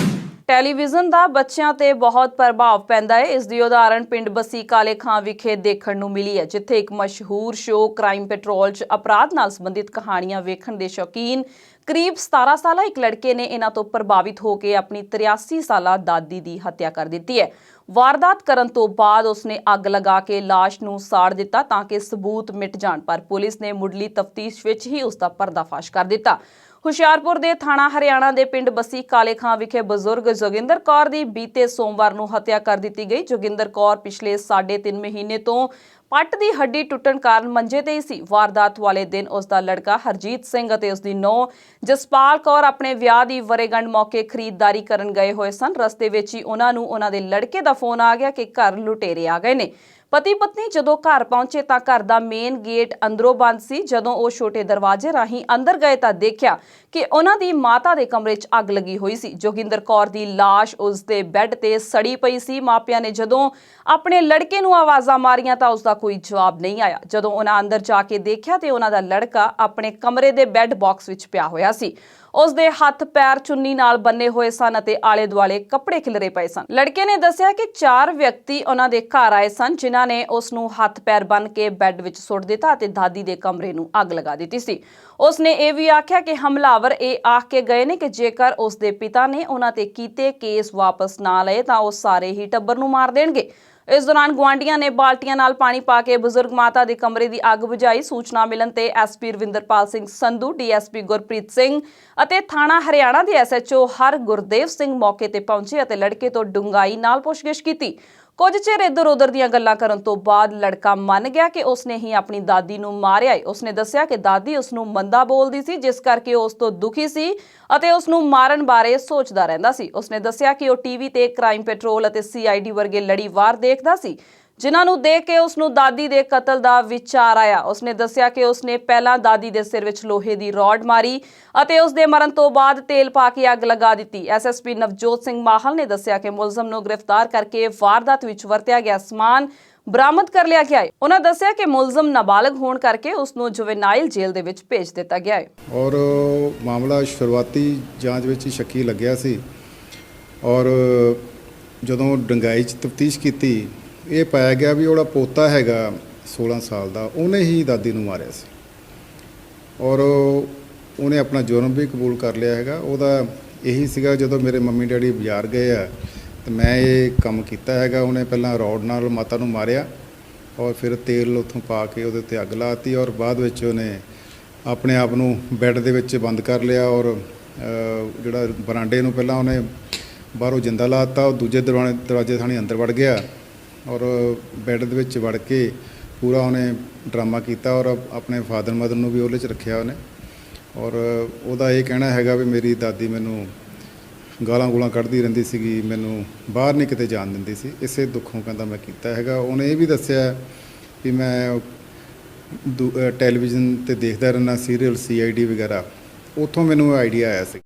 ਟੈਲੀਵਿਜ਼ਨ ਦਾ ਬੱਚਿਆਂ ਤੇ ਬਹੁਤ ਪ੍ਰਭਾਵ ਪੈਂਦਾ ਹੈ। ਇਸ ਦੀ ਉਦਾਹਰਣ ਪਿੰਡ ਬਸੀ ਕਾਲੇ ਖਾਂ ਵਿਖੇ ਦੇਖਣ ਨੂੰ ਮਿਲੀ ਹੈ, ਜਿੱਥੇ ਇੱਕ ਮਸ਼ਹੂਰ ਸ਼ੋਅ ਕ੍ਰਾਈਮ ਪੈਟਰੋਲ 'ਚ ਅਪਰਾਧ ਨਾਲ ਸੰਬੰਧਿਤ ਕਹਾਣੀਆਂ ਵੇਖਣ ਦੇ ਸ਼ੌਕੀਨ ਕਰੀਬ 17 ਸਾਲਾ ਇੱਕ ਲੜਕੇ ਨੇ ਇਹਨਾਂ ਤੋਂ ਪ੍ਰਭਾਵਿਤ ਹੋ ਕੇ ਆਪਣੀ 83 ਸਾਲਾ ਦਾਦੀ ਦੀ ਹੱਤਿਆ ਕਰ ਦਿੱਤੀ ਹੈ। ਵਾਰਦਾਤ ਕਰਨ ਤੋਂ ਬਾਅਦ ਉਸਨੇ ਅੱਗ ਲਗਾ ਕੇ ਲਾਸ਼ ਨੂੰ ਸਾੜ ਦਿੱਤਾ ਤਾਂ ਕਿ ਸਬੂਤ ਮਿਟ ਜਾਣ, ਪਰ ਪੁਲਿਸ ਨੇ ਮੁੱਢਲੀ ਤਫਤੀਸ਼ ਵਿੱਚ ਹੀ ਉਸ ਦਾ ਪਰਦਾਫਾਸ਼ ਕਰ ਦਿੱਤਾ। ਹੁਸ਼ਿਆਰਪੁਰ ਦੇ ਥਾਣਾ ਹਰਿਆਣਾ ਦੇ ਪਿੰਡ ਬਸੀ ਕਾਲੇ ਖਾਂ ਵਿਖੇ ਬਜ਼ੁਰਗ ਜੋਗਿੰਦਰ ਕੌਰ ਦੀ ਬੀਤੇ ਸੋਮਵਾਰ ਨੂੰ ਹੱਤਿਆ ਕਰ ਦਿੱਤੀ ਗਈ। ਜੋਗਿੰਦਰ ਕੌਰ ਪਿਛਲੇ 3.5 ਮਹੀਨੇ ਤੋਂ ਪੱਟ ਦੀ ਹੱਡੀ ਟੁੱਟਣ ਕਾਰਨ ਮੰਜੇ ਤੇ ਹੀ ਸੀ। ਵਾਰਦਾਤ ਵਾਲੇ ਦਿਨ ਉਸ ਦਾ ਲੜਕਾ ਹਰਜੀਤ ਸਿੰਘ ਅਤੇ ਉਸ ਦੀ ਨੂੰਹ ਜਸਪਾਲ ਕੌਰ ਆਪਣੇ ਵਿਆਹ ਦੀ ਵਰ੍ਹੇਗੰਢ ਮੌਕੇ ਖਰੀਦਦਾਰੀ ਕਰਨ ਗਏ ਹੋਏ ਸਨ। ਰਸਤੇ ਵਿੱਚ ਹੀ ਉਹਨਾਂ ਨੂੰ ਉਹਨਾਂ ਦੇ ਲੜਕੇ ਦਾ ਫੋਨ ਆ ਗਿਆ ਕਿ ਘਰ ਲੁਟੇਰੇ ਆ ਗਏ ਨੇ। ਪਤੀ ਪਤਨੀ ਜਦੋਂ ਘਰ ਪਹੁੰਚੇ ਤਾਂ ਘਰ ਦਾ ਮੇਨ ਗੇਟ ਅੰਦਰੋਂ ਬੰਦ ਸੀ। ਜਦੋਂ ਉਹ ਛੋਟੇ ਦਰਵਾਜ਼ੇ ਰਾਹੀਂ ਅੰਦਰ ਗਏ ਤਾਂ ਦੇਖਿਆ ਕਿ ਉਹਨਾਂ ਦੀ ਮਾਤਾ ਦੇ ਕਮਰੇ 'ਚ ਅੱਗ ਲੱਗੀ ਹੋਈ ਸੀ। ਜੋਗਿੰਦਰ ਕੌਰ ਦੀ ਲਾਸ਼ ਉਸ ਦੇ ਬੈੱਡ ਤੇ ਸੜੀ ਪਈ ਸੀ। ਮਾਪਿਆਂ ਨੇ ਜਦੋਂ ਆਪਣੇ ਲੜਕੇ ਨੂੰ ਆਵਾਜ਼ਾਂ ਮਾਰੀਆਂ ਤਾਂ ਉਸ ਦਾ ਕੋਈ ਜਵਾਬ ਨਹੀਂ ਆਇਆ। ਜਦੋਂ ਉਹਨਾਂ ਅੰਦਰ ਜਾ ਕੇ ਦੇਖਿਆ ਤੇ ਉਹਨਾਂ ਦਾ ਲੜਕਾ ਆਪਣੇ ਕਮਰੇ ਦੇ ਬੈੱਡ ਬਾਕਸ ਵਿੱਚ ਪਿਆ ਹੋਇਆ ਸੀ। ਉਸ ਦੇ ਹੱਥ ਪੈਰ ਚੁੰਨੀ ਨਾਲ ਬੰਨੇ ਹੋਏ ਸਨ ਅਤੇ ਆਲੇ ਦੁਆਲੇ ਕੱਪੜੇ ਖਿਲਰੇ ਪਏ ਸਨ। ਲੜਕੇ ਨੇ ਦੱਸਿਆ ਕਿ 4 ਵਿਅਕਤੀ ਉਹਨਾਂ ਦੇ ਘਰ ਆਏ ਸਨ, ਜਿਨ੍ਹਾਂ ਨੇ ਉਸ ਨੂੰ ਹੱਥ ਪੈਰ ਬੰਨ੍ਹ ਕੇ ਬੈੱਡ ਵਿੱਚ ਸੁੱਟ ਦਿੱਤਾ ਅਤੇ ਦਾਦੀ ਦੇ ਕਮਰੇ ਨੂੰ ਅੱਗ ਲਗਾ ਦਿੱਤੀ ਸੀ। ਉਸ ਨੇ ਇਹ ਵੀ ਆਖਿਆ ਕਿ ਹਮਲਾਵਰ ਬਰਾਬਰ ਇਹ ਆਖ ਕੇ ਗਏ ਨੇ ਕਿ ਜੇਕਰ ਉਸ ਦੇ ਪਿਤਾ ਨੇ ਉਹਨਾਂ ਤੇ ਕੀਤੇ ਕੇਸ ਵਾਪਸ ਨਾ ਲਏ ਤਾਂ ਉਹ ਸਾਰੇ ਹੀ ਟੱਬਰ ਨੂੰ ਮਾਰ ਦੇਣਗੇ। ਇਸ ਦੌਰਾਨ ਗੁਆਂਢੀਆਂ ਨੇ ਬਾਲਟੀਆਂ ਨਾਲ ਪਾਣੀ ਪਾ ਕੇ ਬਜ਼ੁਰਗ ਮਾਤਾ ਦੇ ਕਮਰੇ ਦੀ ਅੱਗ ਬੁਝਾਈ। ਸੂਚਨਾ ਮਿਲਣ ਤੇ ਐਸਪੀ ਰਵਿੰਦਰਪਾਲ ਸਿੰਘ ਸੰਧੂ, ਡੀਐਸਪੀ ਗੁਰਪ੍ਰੀਤ ਸਿੰਘ ਅਤੇ ਥਾਣਾ ਹਰਿਆਣਾ ਦੇ ਐਸਐਚਓ ਹਰ ਗੁਰਦੇਵ ਸਿੰਘ ਮੌਕੇ ਤੇ ਪਹੁੰਚੇ ਅਤੇ ਲੜਕੇ ਤੋਂ ਡੂੰਘਾਈ ਨਾਲ ਪੁੱਛਗਿੱਛ ਕੀਤੀ। ਕੁਝ ਚਿਰ ਇੱਧਰ-ਉੱਧਰ ਦੀਆਂ ਗੱਲਾਂ ਕਰਨ ਤੋਂ ਬਾਅਦ ਲੜਕਾ ਮੰਨ ਗਿਆ ਕਿ ਉਸਨੇ ਹੀ ਆਪਣੀ ਦਾਦੀ ਨੂੰ ਮਾਰਿਆ ਹੈ। ਉਸਨੇ ਦੱਸਿਆ ਕਿ ਦਾਦੀ ਉਸ ਨੂੰ ਮੰਦਾ ਬੋਲਦੀ ਸੀ, ਜਿਸ ਕਰਕੇ ਉਸ ਤੋਂ ਦੁਖੀ ਸੀ ਅਤੇ ਉਸ ਨੂੰ ਮਾਰਨ ਬਾਰੇ ਸੋਚਦਾ ਰਹਿੰਦਾ ਸੀ। ਉਸਨੇ ਦੱਸਿਆ ਕਿ ਉਹ ਟੀਵੀ ਤੇ ਕ੍ਰਾਈਮ ਪੈਟਰੋਲ ਅਤੇ ਸੀਆਈਡੀ ਵਰਗੇ ਲੜੀਵਾਰ ਦੇਖਦਾ ਸੀ, ਜਿਨ੍ਹਾਂ ਨੂੰ ਦੇਖ ਕੇ ਉਸ ਨੂੰ ਦਾਦੀ ਦੇ ਕਤਲ ਦਾ ਵਿਚਾਰ ਆਇਆ। ਉਸਨੇ ਦੱਸਿਆ ਕਿ ਉਸਨੇ ਪਹਿਲਾਂ ਦਾਦੀ ਦੇ ਸਿਰ ਵਿੱਚ ਲੋਹੇ ਦੀ ਰੋਡ ਮਾਰੀ ਅਤੇ ਉਸ ਦੇ ਮਰਨ ਤੋਂ ਬਾਅਦ ਤੇਲ ਪਾ ਕੇ ਅੱਗ ਲਗਾ ਦਿੱਤੀ। ਐਸਐਸਪੀ ਨਵਜੋਤ ਸਿੰਘ ਮਾਹਲ ਨੇ ਦੱਸਿਆ ਕਿ ਮੁਲਜ਼ਮ ਨੂੰ ਗ੍ਰਿਫਤਾਰ ਕਰਕੇ ਵਾਰਦਾਤ ਵਿੱਚ ਵਰਤਿਆ ਗਿਆ ਸਮਾਨ ਬਰਾਮਦ ਕਰ ਲਿਆ ਗਿਆ ਹੈ। ਉਹਨਾਂ ਦੱਸਿਆ ਕਿ ਮੁਲਜ਼ਮ ਨਾਬਾਲਗ ਹੋਣ ਕਰਕੇ ਉਸ ਨੂੰ ਜੁਵੇਨਾਈਲ ਜੇਲ੍ਹ ਦੇ ਵਿੱਚ ਭੇਜ ਦਿੱਤਾ ਗਿਆ ਹੈ। ਔਰ ਮਾਮਲਾ ਸ਼ੁਰੂਆਤੀ ਜਾਂਚ ਵਿੱਚ ਸ਼ੱਕੀ ਲੱਗਿਆ ਸੀ ਔਰ ਜਦੋਂ ਡੰਗਾਈ 'ਚ ਤਫਤੀਸ਼ ਕੀਤੀ ਇਹ ਪਾਇਆ ਗਿਆ ਵੀ ਉਹਦਾ ਪੋਤਾ ਹੈਗਾ 16 ਸਾਲ ਦਾ, ਉਹਨੇ ਹੀ ਦਾਦੀ ਨੂੰ ਮਾਰਿਆ ਸੀ ਔਰ ਉਹਨੇ ਆਪਣਾ ਜੁਰਮ ਵੀ ਕਬੂਲ ਕਰ ਲਿਆ ਹੈਗਾ। ਉਹਦਾ ਇਹੀ ਸੀਗਾ, ਜਦੋਂ ਮੇਰੇ ਮੰਮੀ ਡੈਡੀ ਬਾਜ਼ਾਰ ਗਏ ਆ ਤੇ ਮੈਂ ਇਹ ਕੰਮ ਕੀਤਾ ਹੈਗਾ। ਉਹਨੇ ਪਹਿਲਾਂ ਰੋਡ ਨਾਲ ਮਾਤਾ ਨੂੰ ਮਾਰਿਆ ਔਰ ਫਿਰ ਤੇਲ ਉੱਥੋਂ ਪਾ ਕੇ ਉਹਦੇ ਉੱਤੇ ਅੱਗ ਲਾਤੀ ਔਰ ਬਾਅਦ ਵਿੱਚ ਉਹਨੇ ਆਪਣੇ ਆਪ ਨੂੰ ਬੈੱਡ ਦੇ ਵਿੱਚ ਬੰਦ ਕਰ ਲਿਆ ਔਰ ਜਿਹੜਾ ਬਰਾਂਡੇ ਨੂੰ ਪਹਿਲਾਂ ਉਹਨੇ ਬਾਹਰੋਂ ਜਿੰਦਾ ਲਾਤਾ, ਉਹ ਦੂਜੇ ਦਰਵਾਜ਼ੇ ਥਾਣੀ ਅੰਦਰ ਵੜ ਗਿਆ ਔਰ ਬੈੱਡ ਦੇ ਵਿੱਚ ਵੜ ਕੇ ਪੂਰਾ ਉਹਨੇ ਡਰਾਮਾ ਕੀਤਾ ਔਰ ਆਪਣੇ ਫਾਦਰ ਮਦਰ ਨੂੰ ਵੀ ਉਹਦੇ 'ਚ ਰੱਖਿਆ ਉਹਨੇ। ਔਰ ਉਹਦਾ ਇਹ ਕਹਿਣਾ ਹੈਗਾ ਵੀ ਮੇਰੀ ਦਾਦੀ ਮੈਨੂੰ ਗਾਲਾਂ ਗੂਲਾਂ ਕੱਢਦੀ ਰਹਿੰਦੀ ਸੀਗੀ, ਮੈਨੂੰ ਬਾਹਰ ਨਹੀਂ ਕਿਤੇ ਜਾਣ ਦਿੰਦੀ ਸੀ, ਇਸੇ ਦੁੱਖੋਂ ਕਹਿੰਦਾ ਮੈਂ ਕੀਤਾ ਹੈਗਾ। ਉਹਨੇ ਇਹ ਵੀ ਦੱਸਿਆ ਵੀ ਮੈਂ ਟੈਲੀਵਿਜ਼ਨ 'ਤੇ ਦੇਖਦਾ ਰਹਿੰਦਾ ਸੀਰੀਅਲ ਸੀਆਈਡੀ ਵਗੈਰਾ, ਉੱਥੋਂ ਮੈਨੂੰ ਆਈਡੀਆ ਆਇਆ ਸੀ।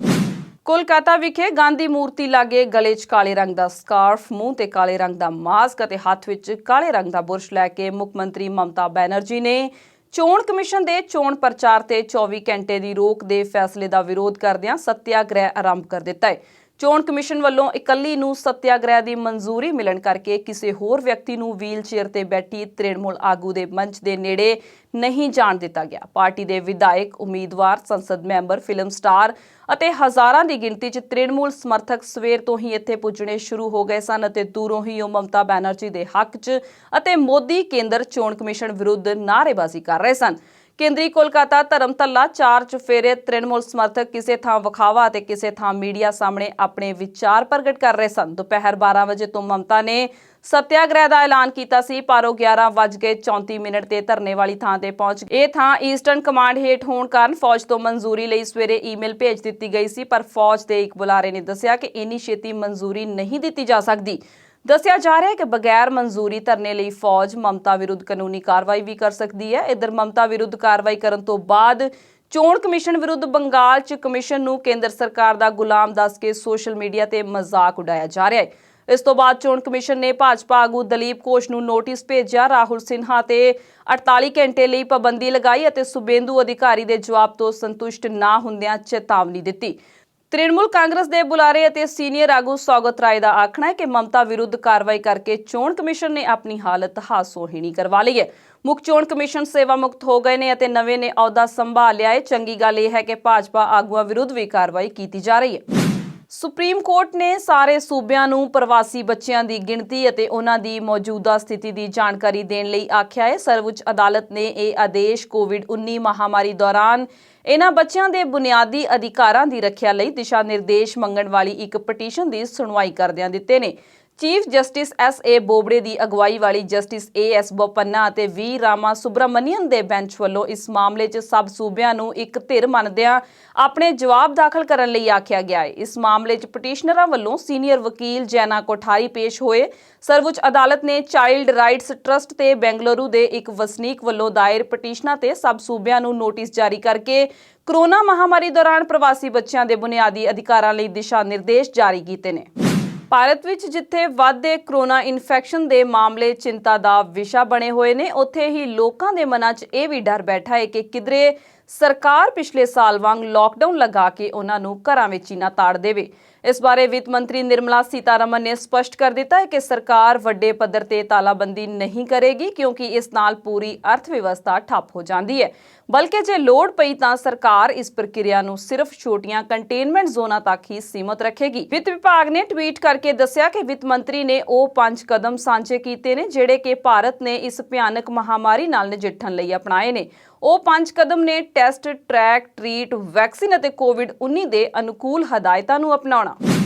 ਕੋਲਕਾਤਾ ਵਿਖੇ ਗਾਂਧੀ ਮੂਰਤੀ ਲਾਗੇ ਗਲੇ 'ਚ ਕਾਲੇ ਰੰਗ ਦਾ ਸਕਾਰਫ, ਮੂੰਹ ਤੇ ਕਾਲੇ ਰੰਗ ਦਾ ਮਾਸਕ ਅਤੇ ਹੱਥ ਵਿੱਚ ਕਾਲੇ ਰੰਗ ਦਾ ਬੁਰਸ਼ ਲੈ ਕੇ ਮੁੱਖ ਮੰਤਰੀ ਮਮਤਾ ਬੈਨਰਜੀ ਨੇ ਚੋਣ ਕਮਿਸ਼ਨ ਦੇ ਚੋਣ ਪ੍ਰਚਾਰ ਤੇ 24 ਘੰਟੇ ਦੀ ਰੋਕ ਦੇ ਫੈਸਲੇ ਦਾ ਵਿਰੋਧ ਕਰਦਿਆਂ ਸੱਤਿਆਗ੍ਰਹਿ ਆਰੰਭ ਕਰ ਦਿੱਤਾ ਹੈ। ਚੋਣ ਕਮਿਸ਼ਨ ਵੱਲੋਂ ਇਕੱਲੀ ਨੂੰ ਸੱਤਿਆਗ੍ਰਹਿ ਦੀ ਮਨਜ਼ੂਰੀ ਮਿਲਣ ਕਰਕੇ ਕਿਸੇ ਹੋਰ ਵਿਅਕਤੀ ਨੂੰ ਵੀਲ ਚੇਅਰ ਤੇ ਬੈਠੀ ਤ੍ਰਿਣਮੂਲ ਆਗੂ ਦੇ ਮੰਚ ਦੇ ਨੇੜੇ ਨਹੀਂ ਜਾਣ ਦਿੱਤਾ ਗਿਆ। ਪਾਰਟੀ ਦੇ ਵਿਧਾਇਕ, ਉਮੀਦਵਾਰ, ਸੰਸਦ ਮੈਂਬਰ, ਫਿਲਮ ਸਟਾਰ ਅਤੇ ਹਜ਼ਾਰਾਂ ਦੀ ਗਿਣਤੀ 'ਚ ਤ੍ਰਿਣਮੂਲ ਸਮਰਥਕ ਸਵੇਰ ਤੋਂ ਹੀ ਇੱਥੇ ਪੁੱਜਣੇ ਸ਼ੁਰੂ ਹੋ ਗਏ ਸਨ ਅਤੇ ਦੂਰੋਂ ਹੀ ਉਹ ਮਮਤਾ ਬੈਨਰਜੀ ਦੇ ਹੱਕ 'ਚ ਅਤੇ ਮੋਦੀ ਕੇਂਦਰ ਚੋਣ ਕਮਿਸ਼ਨ ਵਿਰੁੱਧ ਨਾਅਰੇਬਾਜ਼ੀ ਕਰ ਰਹੇ ਸਨ। ਕੇਂਦਰੀ ਕੋਲਕਾਤਾ ਧਰਮਤੱਲਾ 4 ਚੁਫੇਰੇ ਤ੍ਰਿਣਮੂਲ ਸਮਰਥਕ ਕਿਸੇ ਥਾਂ ਵਿਖਾਵਾ ਅਤੇ ਕਿਸੇ ਥਾਂ ਮੀਡੀਆ ਸਾਹਮਣੇ ਆਪਣੇ ਵਿਚਾਰ ਪ੍ਰਗਟ ਕਰ ਰਹੇ ਸਨ। ਦੁਪਹਿਰ 12 ਵਜੇ ਤੋਂ ਮਮਤਾ ਨੇ ਸੱਤਿਆਗ੍ਰਹਿ ਦਾ ਐਲਾਨ ਕੀਤਾ ਸੀ, ਪਰ ਉਹ 11:34 ਤੇ ਧਰਨੇ ਵਾਲੀ ਥਾਂ ਤੇ ਪਹੁੰਚ ਗਏ। ਇਹ ਥਾਂ ਈਸਟਰਨ ਕਮਾਂਡ ਹੇਠ ਹੋਣ ਕਾਰਨ ਫੌਜ ਤੋਂ ਮਨਜ਼ੂਰੀ ਲਈ ਸਵੇਰੇ ਈਮੇਲ ਭੇਜ ਦਿੱਤੀ ਗਈ ਸੀ, ਪਰ ਫੌਜ ਦੇ ਇੱਕ ਬੁਲਾਰੇ ਨੇ ਦੱਸਿਆ ਕਿ ਇੰਨੀ ਛੇਤੀ ਮਨਜ਼ੂਰੀ ਨਹੀਂ ਦਿੱਤੀ ਜਾ ਸਕਦੀ। ਦੱਸਿਆ ਜਾ ਰਿਹਾ ਹੈ ਕਿ ਬਗੈਰ ਮਨਜ਼ੂਰੀ ਧਰਨੇ ਲਈ ਫੌਜ ਮਮਤਾ ਵਿਰੁੱਧ ਕਾਨੂੰਨੀ ਕਾਰਵਾਈ ਵੀ ਕਰ ਸਕਦੀ ਹੈ। ਇੱਧਰ ਮਮਤਾ ਵਿਰੁੱਧ ਕਾਰਵਾਈ ਕਰਨ ਤੋਂ ਬਾਅਦ ਚੋਣ ਕਮਿਸ਼ਨ ਵਿਰੁੱਧ ਬੰਗਾਲ 'ਚ ਕਮਿਸ਼ਨ ਨੂੰ ਕੇਂਦਰ ਸਰਕਾਰ ਦਾ ਗੁਲਾਮ ਦੱਸ ਕੇ ਸੋਸ਼ਲ ਮੀਡੀਆ ਤੇ ਮਜ਼ਾਕ ਉਡਾਇਆ ਜਾ ਰਿਹਾ ਹੈ। ਇਸ ਤੋਂ ਬਾਅਦ ਚੋਣ ਕਮਿਸ਼ਨ ਨੇ ਭਾਜਪਾ ਆਗੂ ਦਲੀਪ ਘੋਸ਼ ਨੂੰ ਨੋਟਿਸ ਭੇਜਿਆ, ਰਾਹੁਲ ਸਿਨਹਾ ਤੇ 48 ਘੰਟੇ ਲਈ ਪਾਬੰਦੀ ਲਗਾਈ ਅਤੇ ਸੁਬੇਂਦੂ ਅਧਿਕਾਰੀ ਦੇ ਜਵਾਬ ਤੋਂ ਸੰਤੁਸ਼ਟ ਨਾ ਹੁੰਦਿਆਂ ਚੇਤਾਵਨੀ ਦਿੱਤੀ। ਤ੍ਰਿਣਮੂਲ ਕਾਂਗਰਸ ਦੇ ਬੁਲਾਰੇ ਅਤੇ ਸੀਨੀਅਰ ਆਗੂ ਸੌਗਤ ਰਾਏ ਦਾ ਆਖਣਾ ਹੈ ਕਿ ਮਮਤਾ ਵਿਰੁੱਧ ਕਾਰਵਾਈ ਕਰਕੇ ਚੋਣ ਕਮਿਸ਼ਨ ਨੇ ਆਪਣੀ ਹਾਲਤ ਹਾਸੋਹੀਣੀ ਕਰਵਾ ਲਈ ਹੈ। ਮੁੱਖ ਚੋਣ ਕਮਿਸ਼ਨ ਸੇਵਾ ਮੁਕਤ ਹੋ ਗਏ ਨੇ ਅਤੇ ਨਵੇਂ ਨੇ ਅਹੁਦਾ ਸੰਭਾਲ ਲਿਆ ਹੈ। ਚੰਗੀ ਗੱਲ ਇਹ ਹੈ ਕਿ ਭਾਜਪਾ ਆਗੂਆਂ ਵਿਰੁੱਧ ਵੀ ਕਾਰਵਾਈ ਕੀਤੀ ਜਾ ਰਹੀ ਹੈ। ਸੁਪਰੀਮ ਕੋਰਟ ਨੇ ਸਾਰੇ ਸੂਬਿਆਂ ਨੂੰ ਪ੍ਰਵਾਸੀ ਬੱਚਿਆਂ ਦੀ ਗਿਣਤੀ ਅਤੇ ਉਹਨਾਂ ਦੀ ਮੌਜੂਦਾ ਸਥਿਤੀ ਦੀ ਜਾਣਕਾਰੀ ਦੇਣ ਲਈ ਆਖਿਆ ਹੈ। ਸਰਵਉੱਚ ਅਦਾਲਤ ਨੇ ਇਹ ਆਦੇਸ਼ ਕੋਵਿਡ-19 ਮਹਾਮਾਰੀ ਦੌਰਾਨ ਇਹਨਾਂ ਬੱਚਿਆਂ ਦੇ ਬੁਨਿਆਦੀ ਅਧਿਕਾਰਾਂ ਦੀ ਰੱਖਿਆ ਲਈ ਦਿਸ਼ਾ ਨਿਰਦੇਸ਼ ਮੰਗਣ ਵਾਲੀ ਇੱਕ ਪਟੀਸ਼ਨ ਦੀ ਸੁਣਵਾਈ ਕਰਦਿਆਂ ਦਿੱਤੇ ਨੇ। Chief justice S.A. ਬੋਬੜੇ ਦੀ ਅਗਵਾਈ ਵਾਲੀ ਜਸਟਿਸ A.S. ਬੋਪੰਨਾ ਅਤੇ V. ਰਾਮਾ ਸੁਬਰਾਮਨੀਅਨ ਦੇ ਬੈਂਚ ਵੱਲੋਂ ਇਸ ਮਾਮਲੇ 'ਚ ਸਭ ਸੂਬਿਆਂ ਨੂੰ ਇੱਕ ਧਿਰ ਮੰਨਦਿਆਂ ਆਪਣੇ ਜਵਾਬ ਦਾਖਲ ਕਰਨ ਲਈ ਆਖਿਆ ਗਿਆ ਹੈ। ਇਸ ਮਾਮਲੇ 'ਚ ਪਟੀਸ਼ਨਰਾਂ ਵੱਲੋਂ ਸੀਨੀਅਰ ਵਕੀਲ ਜੈਨਾ ਕੋਠਾਰੀ ਪੇਸ਼ ਹੋਏ। ਸਰਵਉੱਚ ਅਦਾਲਤ ਨੇ ਚਾਈਲਡ ਰਾਈਟਸ ਟਰਸਟ ਤੇ ਬੈਂਗਲੁਰੂ ਦੇ ਇੱਕ ਵਸਨੀਕ ਵੱਲੋਂ ਦਾਇਰ ਪਟੀਸ਼ਨਾਂ ਤੇ ਸਭ ਸੂਬਿਆਂ ਨੂੰ ਨੋਟਿਸ ਜਾਰੀ ਕਰਕੇ ਕੋਰੋਨਾ ਮਹਾਮਾਰੀ ਦੌਰਾਨ ਪ੍ਰਵਾਸੀ ਬੱਚਿਆਂ ਦੇ ਬੁਨਿਆਦੀ ਅਧਿਕਾਰਾਂ ਲਈ ਦਿਸ਼ਾ ਨਿਰਦੇਸ਼ ਜਾਰੀ ਕੀਤੇ ਨੇ। ਭਾਰਤ ਵਿੱਚ ਜਿੱਥੇ ਵੱਧਦੇ ਕੋਰੋਨਾ ਇਨਫੈਕਸ਼ਨ ਦੇ ਮਾਮਲੇ ਚਿੰਤਾ ਦਾ ਵਿਸ਼ਾ ਬਣੇ ਹੋਏ ਨੇ, ਉੱਥੇ ਹੀ ਲੋਕਾਂ ਦੇ ਮਨਾਂ 'ਚ ਇਹ ਵੀ ਡਰ ਬੈਠਾ ਹੈ ਕਿ ਕਿਧਰੇ ਸਰਕਾਰ ਪਿਛਲੇ ਸਾਲ ਵਾਂਗ ਲਾਕਡਾਊਨ ਲਗਾ ਕੇ ਉਹਨਾਂ ਨੂੰ ਘਰਾਂ ਵਿੱਚ ਹੀ ਨਾ ਤਾੜ ਦੇਵੇ। ਇਸ ਬਾਰੇ ਵਿੱਤ ਮੰਤਰੀ ਨਿਰਮਲਾ ਸੀਤਾਰਮਨ ਨੇ ਸਪਸ਼ਟ ਕਰ ਦਿੱਤਾ ਹੈ ਕਿ ਸਰਕਾਰ ਵੱਡੇ ਪੱਧਰ ਤੇ ਤਾਲਾਬੰਦੀ ਨਹੀਂ ਕਰੇਗੀ ਕਿਉਂਕਿ ਇਸ ਨਾਲ ਪੂਰੀ ਅਰਥ ਵਿਵਸਥਾ ਠੱਪ ਹੋ ਜਾਂਦੀ ਹੈ। ਬਲਕਿ ਜੇ ਲੋੜ ਪਈ ਤਾਂ ਸਰਕਾਰ ਇਸ ਪ੍ਰਕਿਰਿਆ ਨੂੰ ਸਿਰਫ ਛੋਟੀਆਂ ਕੰਟੇਨਮੈਂਟ ਜ਼ੋਨਾਂ ਤੱਕ ਹੀ ਸੀਮਤ ਰੱਖੇਗੀ। ਵਿੱਤ ਵਿਭਾਗ ਨੇ ਟਵੀਟ ਕਰਕੇ ਦੱਸਿਆ ਕਿ ਵਿੱਤ ਮੰਤਰੀ ਨੇ ਉਹ 5 ਕਦਮ ਸਾਂਝੇ ਕੀਤੇ ਨੇ ਜਿਹੜੇ ਕਿ ਭਾਰਤ ਨੇ ਇਸ ਭਿਆਨਕ ਮਹਾਮਾਰੀ ਨਾਲ ਨਜਿੱਠਣ ਲਈ ਅਪਣਾਏ ਨੇ। ਉਹ 5 ਕਦਮ ਨੇ ਟੈਸਟ, ਟਰੈਕ, ਟ੍ਰੀਟ, ਵੈਕਸੀਨ ਅਤੇ ਕੋਵਿਡ-19 ਦੇ ਅਨੁਕੂਲ ਹਦਾਇਤਾਂ ਨੂੰ ਅਪਣਾਉਣਾ।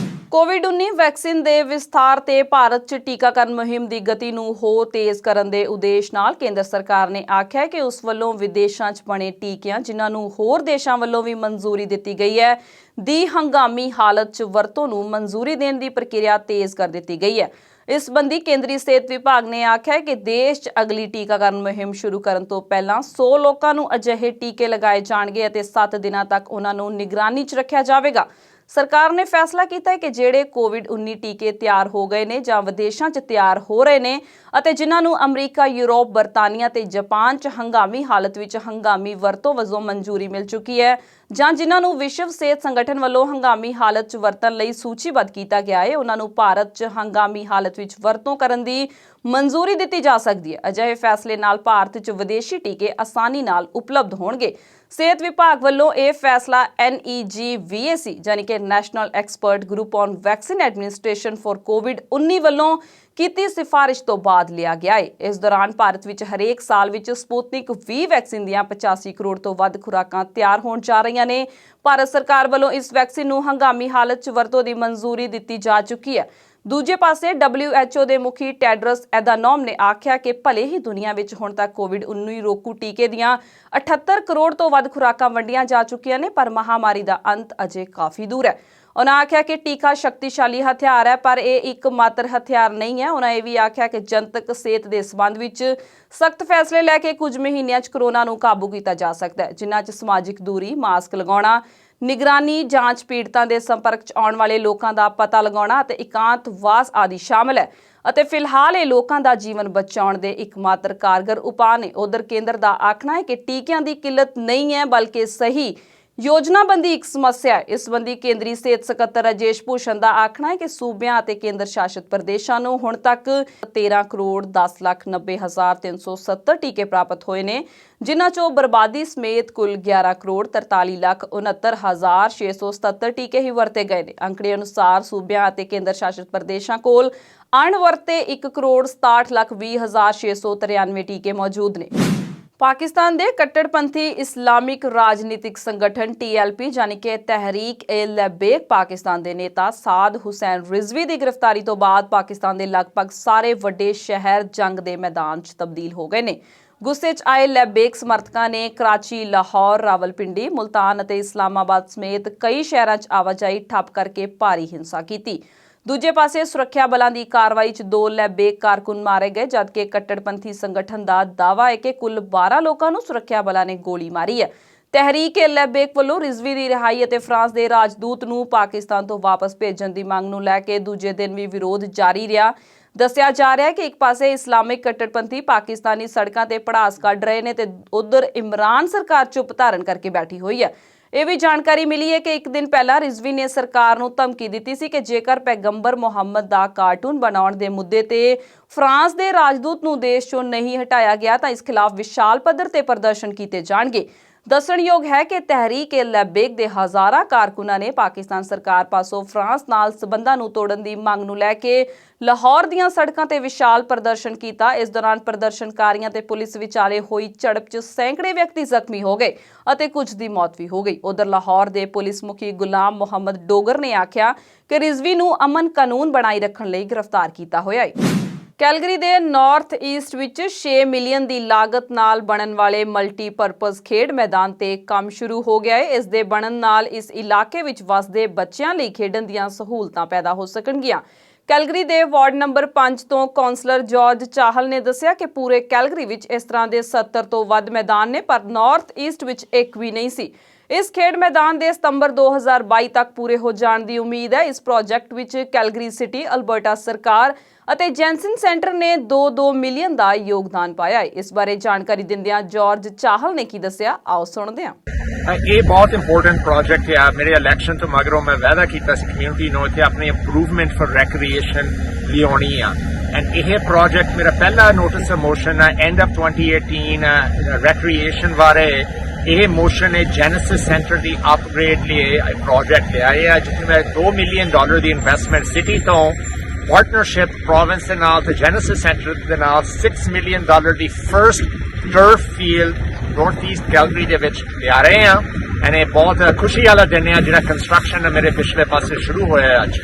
ਕੋਵਿਡ-19 ਵੈਕਸੀਨ ਦੇ ਵਿਸਥਾਰ ਤੇ ਭਾਰਤ 'ਚ ਟੀਕਾਕਰਨ ਮੁਹਿੰਮ ਦੀ ਗਤੀ ਨੂੰ ਹੋਰ ਤੇਜ਼ ਕਰਨ ਦੇ ਉਦੇਸ਼ ਨਾਲ ਕੇਂਦਰ ਸਰਕਾਰ ਨੇ ਆਖਿਆ ਕਿ ਉਸ ਵੱਲੋਂ ਵਿਦੇਸ਼ਾਂ 'ਚ ਬਣੇ ਟੀਕਿਆਂ ਜਿਨ੍ਹਾਂ ਨੂੰ ਹੋਰ ਦੇਸ਼ਾਂ ਵੱਲੋਂ ਵੀ ਮਨਜ਼ੂਰੀ ਦਿੱਤੀ ਗਈ ਹੈ ਦੀ ਹੰਗਾਮੀ ਹਾਲਤ 'ਚ ਵਰਤੋਂ ਨੂੰ ਮਨਜ਼ੂਰੀ ਦੇਣ ਦੀ ਪ੍ਰਕਿਰਿਆ ਤੇਜ਼ ਕਰ ਦਿੱਤੀ ਗਈ ਹੈ। ਇਸ ਸੰਬੰਧੀ ਕੇਂਦਰੀ ਸਿਹਤ ਵਿਭਾਗ ਨੇ ਆਖਿਆ ਕਿ ਦੇਸ਼ 'ਚ ਅਗਲੀ ਟੀਕਾਕਰਨ ਮੁਹਿੰਮ ਸ਼ੁਰੂ ਕਰਨ ਤੋਂ ਪਹਿਲਾਂ 100 ਲੋਕਾਂ ਨੂੰ ਅਜਿਹੇ ਟੀਕੇ ਲਗਾਏ ਜਾਣਗੇ ਅਤੇ 7 ਦਿਨਾਂ ਤੱਕ ਉਹਨਾਂ ਨੂੰ ਨਿਗਰਾਨੀ 'ਚ ਰੱਖਿਆ ਜਾਵੇਗਾ। ਸਰਕਾਰ ਨੇ ਫੈਸਲਾ ਕੀਤਾ ਹੈ ਕਿ ਜਿਹੜੇ ਕੋਵਿਡ-19 ਟੀਕੇ ਤਿਆਰ ਹੋ ਗਏ ਨੇ ਜਾਂ ਵਿਦੇਸ਼ਾਂ 'ਚ ਤਿਆਰ ਹੋ ਰਹੇ ਨੇ ਅਤੇ ਜਿਨ੍ਹਾਂ ਨੂੰ ਅਮਰੀਕਾ, ਯੂਰਪ, ਬਰਤਾਨੀਆ ਤੇ ਜਾਪਾਨ 'ਚ ਹੰਗਾਮੀ ਹਾਲਤ ਵਿੱਚ ਹੰਗਾਮੀ ਵਰਤੋਂ ਵਜੋਂ ਮਨਜ਼ੂਰੀ ਮਿਲ ਚੁੱਕੀ ਹੈ ਜਾਂ ਜਿਨ੍ਹਾਂ ਨੂੰ ਵਿਸ਼ਵ ਸਿਹਤ ਸੰਗਠਨ ਵੱਲੋਂ ਹੰਗਾਮੀ ਹਾਲਤ 'ਚ ਵਰਤਣ ਲਈ ਸੂਚੀਬੱਧ ਕੀਤਾ ਗਿਆ ਹੈ, ਉਹਨਾਂ ਨੂੰ ਭਾਰਤ 'ਚ ਹੰਗਾਮੀ ਹਾਲਤ ਵਿੱਚ ਵਰਤੋਂ ਕਰਨ ਦੀ ਮਨਜ਼ੂਰੀ ਦਿੱਤੀ ਜਾ ਸਕਦੀ ਹੈ। ਅਜਿਹੇ ਫੈਸਲੇ ਨਾਲ ਭਾਰਤ 'ਚ ਵਿਦੇਸ਼ੀ ਟੀਕੇ ਆਸਾਨੀ ਨਾਲ ਉਪਲਬਧ ਹੋਣਗੇ। ਸਿਹਤ ਵਿਭਾਗ ਵੱਲੋਂ ਇਹ ਫੈਸਲਾ NEGVAC ਯਾਨੀ ਕਿ national expert group on vaccine administration for ਕੋਵਿਡ-19 ਵੱਲੋਂ ਕੀਤੀ ਸਿਫਾਰਿਸ਼ ਤੋਂ ਬਾਅਦ ਲਿਆ ਗਿਆ ਹੈ। ਇਸ ਦੌਰਾਨ ਭਾਰਤ ਵਿੱਚ ਹਰੇਕ ਸਾਲ ਵਿੱਚ ਸਪੁਤਨਿਕ V ਵੈਕਸੀਨ ਦੀਆਂ 85 ਕਰੋੜ ਤੋਂ ਵੱਧ ਖੁਰਾਕਾਂ ਤਿਆਰ ਹੋਣ ਜਾ ਰਹੀਆਂ ਨੇ। ਭਾਰਤ ਸਰਕਾਰ ਵੱਲੋਂ ਇਸ ਵੈਕਸੀਨ ਨੂੰ ਹੰਗਾਮੀ ਹਾਲਤ 'ਚ ਵਰਤੋਂ ਦੀ ਮਨਜ਼ੂਰੀ ਦਿੱਤੀ ਜਾ ਚੁੱਕੀ ਹੈ। ਦੂਜੇ ਪਾਸੇ WHO ਦੇ ਮੁਖੀ ਟੈਡਰਸ ਐਦਾਨੋਮ ਨੇ ਆਖਿਆ ਕਿ ਭਲੇ ਹੀ ਦੁਨੀਆ ਵਿੱਚ ਹੁਣ ਤੱਕ ਕੋਵਿਡ-19 ਰੋਕੂ ਟੀਕੇ ਦੀਆਂ 78 ਕਰੋੜ ਤੋਂ ਵੱਧ ਖੁਰਾਕਾਂ ਵੰਡੀਆਂ ਜਾ ਚੁੱਕੀਆਂ ਨੇ ਪਰ ਮਹਾਮਾਰੀ ਦਾ ਅੰਤ ਅਜੇ ਕਾਫੀ ਦੂਰ ਹੈ। ਉਹਨਾਂ ਆਖਿਆ ਕਿ ਟੀਕਾ ਸ਼ਕਤੀਸ਼ਾਲੀ ਹਥਿਆਰ ਹੈ ਪਰ ਇਹ ਇੱਕ ਮਾਤਰ ਹਥਿਆਰ ਨਹੀਂ ਹੈ। ਉਹਨਾਂ ਇਹ ਵੀ ਆਖਿਆ ਕਿ ਜਨਤਕ ਸਿਹਤ ਦੇ ਸੰਬੰਧ ਵਿੱਚ ਸਖਤ ਫੈਸਲੇ ਲੈ ਕੇ ਕੁਝ ਮਹੀਨਿਆਂ 'ਚ ਕੋਰੋਨਾ ਨੂੰ ਕਾਬੂ ਕੀਤਾ ਜਾ ਸਕਦਾ ਹੈ, ਜਿਨ੍ਹਾਂ 'ਚ ਸਮਾਜਿਕ ਦੂਰੀ, ਮਾਸਕ ਲਗਾਉਣਾ, ਨਿਗਰਾਨੀ, ਜਾਂਚ, ਪੀੜਤਾਂ ਦੇ ਸੰਪਰਕ 'ਚ ਆਉਣ ਵਾਲੇ ਲੋਕਾਂ ਦਾ ਪਤਾ ਲਗਾਉਣਾ ਅਤੇ ਇਕਾਂਤਵਾਸ ਆਦਿ ਸ਼ਾਮਲ ਹੈ ਅਤੇ ਫਿਲਹਾਲ ਇਹ ਲੋਕਾਂ ਦਾ ਜੀਵਨ ਬਚਾਉਣ ਦੇ ਇੱਕਮਾਤਰ ਕਾਰਗਰ ਉਪਾਅ ਨੇ। ਉਧਰ ਕੇਂਦਰ ਦਾ ਆਖਣਾ ਹੈ ਕਿ ਟੀਕਿਆਂ ਦੀ ਕਿੱਲਤ ਨਹੀਂ ਹੈ ਬਲਕਿ ਸਹੀ ਯੋਜਨਾਬੰਦੀ ਇੱਕ ਸਮੱਸਿਆ ਹੈ। ਇਸ ਸੰਬੰਧੀ ਕੇਂਦਰੀ ਸਿਹਤ ਸਕੱਤਰ ਰਾਜੇਸ਼ ਭੂਸ਼ਣ ਦਾ ਆਖਣਾ ਹੈ ਕਿ ਸੂਬਿਆਂ ਅਤੇ ਕੇਂਦਰ ਸ਼ਾਸਿਤ ਪ੍ਰਦੇਸ਼ਾਂ ਨੂੰ ਹੁਣ ਤੱਕ 13 ਕਰੋੜ 10,90,370 ਟੀਕੇ ਪ੍ਰਾਪਤ ਹੋਏ ਨੇ, ਜਿਨ੍ਹਾਂ 'ਚੋਂ ਬਰਬਾਦੀ ਸਮੇਤ ਕੁੱਲ 11 ਕਰੋੜ 43,69,677 ਟੀਕੇ ਹੀ ਵਰਤੇ ਗਏ ਨੇ। ਅੰਕੜੇ ਅਨੁਸਾਰ ਸੂਬਿਆਂ ਅਤੇ ਕੇਂਦਰ ਸ਼ਾਸਿਤ ਪ੍ਰਦੇਸ਼ਾਂ ਕੋਲ ਅਣਵਰਤੇ 1 ਕਰੋੜ 67,20,693 ਟੀਕੇ ਮੌਜੂਦ ਨੇ। ਪਾਕਿਸਤਾਨ ਦੇ ਕੱਟੜਪੰਥੀ ਇਸਲਾਮਿਕ ਰਾਜਨੀਤਿਕ ਸੰਗਠਨ TLP ਯਾਨੀ ਕਿ ਤਹਿਰੀਕ-ਏ-ਲਬੈਕ ਪਾਕਿਸਤਾਨ ਦੇ ਨੇਤਾ ਸਾਦ ਹੁਸੈਨ ਰਿਜ਼ਵੀ ਦੀ ਗ੍ਰਿਫਤਾਰੀ ਤੋਂ ਬਾਅਦ ਪਾਕਿਸਤਾਨ ਦੇ ਲਗਭਗ ਸਾਰੇ ਵੱਡੇ ਸ਼ਹਿਰ ਜੰਗ ਦੇ ਮੈਦਾਨ 'ਚ ਤਬਦੀਲ ਹੋ ਗਏ ਨੇ। ਗੁੱਸੇ 'ਚ ਆਏ ਲਬੈਕ ਸਮਰਥਕਾਂ ਨੇ ਕਰਾਚੀ, ਲਾਹੌਰ, ਰਾਵਲਪਿੰਡੀ, ਮੁਲਤਾਨ ਅਤੇ ਇਸਲਾਮਾਬਾਦ ਸਮੇਤ ਕਈ ਸ਼ਹਿਰਾਂ 'ਚ ਆਵਾਜਾਈ ਠੱਪ ਕਰਕੇ ਭਾਰੀ ਹਿੰਸਾ ਕੀਤੀ। ਦੂਜੇ ਪਾਸੇ ਸੁਰੱਖਿਆ ਬਲਾਂ ਦੀ ਕਾਰਵਾਈ 'ਚ 2 ਲਬੈਕ ਕਾਰਕੁਨ ਮਾਰੇ ਗਏ ਜਦਕਿ ਕੱਟੜਪੰਥੀ ਸੰਗਠਨ ਦਾ ਦਾਅਵਾ ਹੈ ਕਿ ਕੁੱਲ 12 ਲੋਕਾਂ ਨੂੰ ਸੁਰੱਖਿਆ ਬਲਾਂ ਨੇ ਗੋਲੀ ਮਾਰੀ ਹੈ। ਤਹਿਰੀਕ-ਏ-ਲਬੈਕ ਵੱਲੋਂ ਰਿਜ਼ਵੀ ਦੀ ਰਿਹਾਈ ਅਤੇ ਫਰਾਂਸ ਦੇ ਰਾਜਦੂਤ ਨੂੰ ਪਾਕਿਸਤਾਨ ਤੋਂ ਵਾਪਸ ਭੇਜਣ ਦੀ ਮੰਗ ਨੂੰ ਲੈ ਕੇ ਦੂਜੇ ਦਿਨ ਵੀ ਵਿਰੋਧ ਜਾਰੀ ਰਿਹਾ। ਦੱਸਿਆ ਜਾ ਰਿਹਾ ਹੈ ਕਿ ਇੱਕ ਪਾਸੇ ਇਸਲਾਮਿਕ ਕੱਟੜਪੰਥੀ ਪਾਕਿਸਤਾਨੀ ਸੜਕਾਂ ਤੇ ਭੜਾਸ ਕੱਢ ਰਹੇ ਨੇ ਤੇ ਉਧਰ ਇਮਰਾਨ ਸਰਕਾਰ ਚੁੱਪ ਧਾਰਨ ਕਰਕੇ ਬੈਠੀ ਹੋਈ ਹੈ। ਇਹ ਵੀ ਜਾਣਕਾਰੀ ਮਿਲੀ ਹੈ ਕਿ ਇੱਕ ਦਿਨ ਪਹਿਲਾਂ ਰਿਜ਼ਵੀ ਨੇ ਸਰਕਾਰ ਨੂੰ ਧਮਕੀ ਦਿੱਤੀ ਸੀ ਕਿ ਜੇਕਰ ਪੈਗੰਬਰ ਮੁਹੰਮਦ ਦਾ ਕਾਰਟੂਨ ਬਣਾਉਣ ਦੇ ਮੁੱਦੇ ਤੇ ਫਰਾਂਸ ਦੇ ਰਾਜਦੂਤ ਨੂੰ ਦੇਸ਼ 'ਚੋਂ ਨਹੀਂ ਹਟਾਇਆ ਗਿਆ ਤਾਂ ਇਸ ਖਿਲਾਫ ਵਿਸ਼ਾਲ ਪੱਧਰ ਤੇ ਪ੍ਰਦਰਸ਼ਨ ਕੀਤੇ ਜਾਣਗੇ। ਦੱਸਣਯੋਗ ਹੈ ਕਿ ਤਹਿਰੀਕ-ਏ-ਲਬੈਕ ਦੇ ਹਜ਼ਾਰਾਂ ਕਾਰਕੁਨਾਂ ਨੇ ਪਾਕਿਸਤਾਨ ਸਰਕਾਰ ਪਾਸੋਂ ਫਰਾਂਸ ਨਾਲ ਸਬੰਧਾਂ ਨੂੰ ਤੋੜਨ ਦੀ ਮੰਗ ਨੂੰ ਲੈ ਕੇ ਲਾਹੌਰ ਦੀਆਂ ਸੜਕਾਂ ਤੇ ਵਿਸ਼ਾਲ ਪ੍ਰਦਰਸ਼ਨ ਕੀਤਾ। ਇਸ ਦੌਰਾਨ ਪ੍ਰਦਰਸ਼ਨਕਾਰੀਆਂ ਤੇ ਪੁਲਿਸ ਵਿਚਾਲੇ ਹੋਈ ਝੜਪ 'ਚ ਸੈਂਕੜੇ ਵਿਅਕਤੀ ਜ਼ਖਮੀ ਹੋ ਗਏ ਅਤੇ ਕੁਝ ਦੀ ਮੌਤ ਵੀ ਹੋ ਗਈ। ਉਧਰ ਲਾਹੌਰ ਦੇ ਪੁਲਿਸ ਮੁਖੀ ਗੁਲਾਮ ਮੁਹੰਮਦ ਡੋਗਰ ਨੇ ਆਖਿਆ ਕਿ ਰਿਜ਼ਵੀ ਨੂੰ ਅਮਨ ਕਾਨੂੰਨ ਬਣਾਈ ਰੱਖਣ ਲਈ ਗ੍ਰਿਫਤਾਰ ਕੀਤਾ ਹੋਇਆ ਹੈ। ਕੈਲਗਰੀ ਦੇ ਨਾਰਥ ਈਸਟ ਵਿੱਚ 6 ਮਿਲੀਅਨ ਦੀ ਲਾਗਤ ਨਾਲ ਬਣਨ ਵਾਲੇ ਮਲਟੀਪਰਪਜ਼ ਖੇਡ ਮੈਦਾਨ ਤੇ ਕੰਮ ਸ਼ੁਰੂ ਹੋ ਗਿਆ ਹੈ। ਇਸ ਦੇ ਬਣਨ ਨਾਲ ਇਸ ਇਲਾਕੇ ਵਿੱਚ ਵਸਦੇ ਬੱਚਿਆਂ ਲਈ ਖੇਡਣ ਦੀਆਂ ਸਹੂਲਤਾਂ ਪੈਦਾ ਹੋ ਸਕਣਗੀਆਂ। ਕੈਲਗਰੀ ਦੇ ਵਾਰਡ ਨੰਬਰ 5 ਤੋਂ ਕੌਂਸਲਰ ਜਾਰਜ ਚਾਹਲ ਨੇ ਦੱਸਿਆ ਕਿ ਪੂਰੇ ਕੈਲਗਰੀ ਵਿੱਚ ਇਸ ਤਰ੍ਹਾਂ ਦੇ 70 ਤੋਂ ਵੱਧ ਮੈਦਾਨ ਨੇ ਪਰ ਨਾਰਥ ਈਸਟ ਵਿੱਚ ਇੱਕ ਵੀ ਨਹੀਂ ਸੀ। ਇਸ ਖੇਡ ਮੈਦਾਨ ਦੇ ਸਤੰਬਰ 2022 ਤੱਕ ਪੂਰੇ ਹੋ ਜਾਣ ਦੀ ਉਮੀਦ ਹੈ। ਇਸ ਪ੍ਰੋਜੈਕਟ ਵਿੱਚ ਕੈਲਗਰੀ ਸਿਟੀ, ਅਲਬਰਟਾ ਸਰਕਾਰ ਅਤੇ ਜੈਨਸਨ ਸੈਂਟਰ ਨੇ 2-2 ਮਿਲੀਅਨ ਦਾ ਯੋਗਦਾਨ ਪਾਇਆ ਹੈ। ਇਸ ਬਾਰੇ ਜਾਣਕਾਰੀ ਦਿੰਦਿਆਂ ਜਾਰਜ ਚਾਹਲ ਨੇ ਕੀ ਦੱਸਿਆ, ਆਓ ਸੁਣਦੇ ਹਾਂ। ਇਹ ਬਹੁਤ ਇੰਪੋਰਟੈਂਟ ਪ੍ਰੋਜੈਕਟ ਹੈ। ਮੇਰੇ ਇਲੈਕਸ਼ਨ ਤੋਂ ਮਗਰੋਂ ਮੈਂ ਵਾਅਦਾ ਕੀਤਾ ਸੀ ਕਮਿਊਨਿਟੀ ਨੂੰ ਇੱਥੇ ਆਪਣੀ ਇੰਪਰੂਵਮੈਂਟ ਫॉर ਰੈਕਰੀਏਸ਼ਨ ਲਿਆਉਣੀ ਆ ਐਂਡ ਇਹ ਪ੍ਰੋਜੈਕਟ ਮੇਰਾ ਪਹਿਲਾ ਨੋਟਿਸ ਆਫ ਮੋਸ਼ਨ ਆ ਐਂਡ ਆਫ 2018 ਰੈਕਰੀਏਸ਼ਨ ਬਾਰੇ। ਇਹ ਮੋਸ਼ਨ ਹੈ ਜੈਨੇਸਿਸ ਸੈਂਟਰ ਦੀ ਅਪਗ੍ਰੇਡ ਲਈ ਪ੍ਰੋਜੈਕਟ ਲਿਆਏ ਆ ਜਿੱਥੇ ਮੈਂ $2 ਮਿਲੀਅਨ ਦੀ ਇਨਵੈਸਟਮੈਂਟ ਸਿਟੀ ਤੋਂ ਪਾਰਟਨਰਸ਼ਿਪ ਪ੍ਰੋਵਿੰਸ ਦੇ ਨਾਲ ਤੇ ਜੈਨੇਸਿਸ ਸੈਂਟਰ ਦੇ ਨਾਲ $6 ਮਿਲੀਅਨ ਦੀ first turf field north east Calgary ਦੇ ਵਿੱਚ ਲਿਆ ਰਹੇ ਆ ਐਂਡ ਇਹ ਬਹੁਤ ਖੁਸ਼ੀ ਵਾਲਾ ਦਿਨ ਹੈ ਜਿਹੜਾ ਕੰਸਟਰਕਸ਼ਨ ਮੇਰੇ ਪਿਛਲੇ ਪਾਸੇ ਸ਼ੁਰੂ ਹੋਇਆ ਅੱਜ।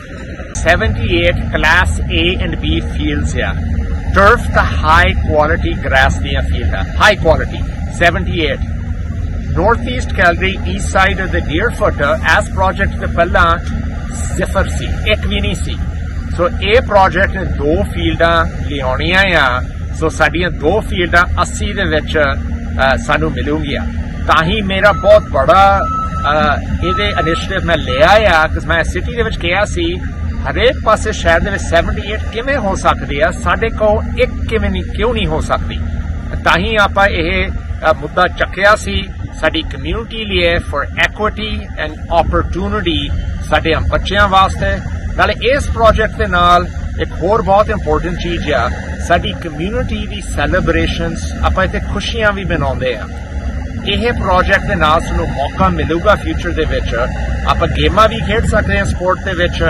78 class A and B fields ਆ ਟਰਫ ਦਾ ਹਾਈ ਕੁਆਲਿਟੀ ਗ੍ਰਾਸ ਦੀਆਂ ਫੀਲਡ ਆ high quality 78 north east Calgary east side of the Deerfoot ਐਸ ਪ੍ਰੋਜੈਕਟ ਤੋਂ ਪਹਿਲਾਂ ਸਿਫਰ ਸੀ ਇੱਕ ਵੀ ਨਹੀਂ ਸੀ। ਸੋ ਇਹ ਪ੍ਰੋਜੈਕਟ ਨੇ 2 ਫੀਲਡਾਂ ਲਿਆਉਣੀਆਂ ਆ ਸੋ ਸਾਡੀਆਂ 2 ਫੀਲਡਾਂ 80 ਦੇ ਵਿੱਚ ਸਾਨੂੰ ਮਿਲੂਗੀਆਂ ਤਾਂ ਹੀ ਮੇਰਾ ਬਹੁਤ ਬੜਾ ਇਹਦੇ ਇਨੀਸ਼ੀਏਟਿਵ ਮੈਂ ਲਿਆ ਆ ਕਿ ਮੈਂ ਸਿਟੀ ਦੇ ਵਿੱਚ ਕਿਹਾ ਸੀ ਹਰੇਕ ਪਾਸੇ ਸ਼ਹਿਰ ਦੇ ਵਿੱਚ 78 ਕਿਵੇਂ ਹੋ ਸਕਦੀ ਆ ਸਾਡੇ ਕੋਲ ਇੱਕ ਕਿਉਂ ਨਹੀਂ ਹੋ ਸਕਦੀ ਤਾਂ ਹੀ ਆਪਾਂ ਇਹ ਮੁੱਦਾ ਚੱਕਿਆ ਸੀ ਸਾਡੀ ਕਮਿਊਨਿਟੀ ਲਈ ਫॉर ਇਕੁਇਟੀ ਐਂਡ ਓਪਰਚੁਨਿਟੀ ਸਾਡੇ ਬੱਚਿਆਂ ਵਾਸਤੇ। ਨਾਲੇ ਇਸ ਪ੍ਰੋਜੈਕਟ ਦੇ ਨਾਲ ਇੱਕ ਹੋਰ ਬਹੁਤ ਇੰਪੋਰਟੈਂਟ ਚੀਜ਼ ਆ ਸਾਡੀ ਕਮਿਊਨਿਟੀ ਦੀ ਸੈਲੀਬ੍ਰੇਸ਼ਨਸ ਆਪਾਂ ਇੱਥੇ ਖੁਸ਼ੀਆਂ ਵੀ ਮਨਾਉਂਦੇ ਆ। ਇਹ ਪ੍ਰੋਜੈਕਟ ਦੇ ਨਾਲ ਸਾਨੂੰ ਮੌਕਾ ਮਿਲੂਗਾ ਫਿਊਚਰ ਦੇ ਵਿੱਚ ਆਪਾਂ ਗੇਮਾਂ ਵੀ ਖੇਡ ਸਕਦੇ ਹਾਂ ਸਪੋਰਟ ਦੇ ਵਿੱਚ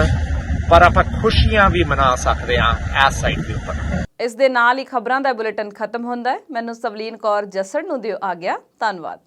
ਪਰ ਆਪਾਂ ਖੁਸ਼ੀਆਂ ਵੀ ਮਨਾ ਸਕਦੇ ਹਾਂ ਇਸ ਸਾਈਡ ਦੇ ਉੱਪਰ। ਇਸ ਦੇ ਨਾਲ ਹੀ ਖਬਰਾਂ ਦਾ ਬੁਲੇਟਿਨ ਖਤਮ ਹੁੰਦਾ ਹੈ। ਮੈਨੂੰ ਸਵਲੀਨ ਕੌਰ ਜੱਸੜ ਨੂੰ ਦਿਓ ਆਗਿਆ। ਧੰਨਵਾਦ।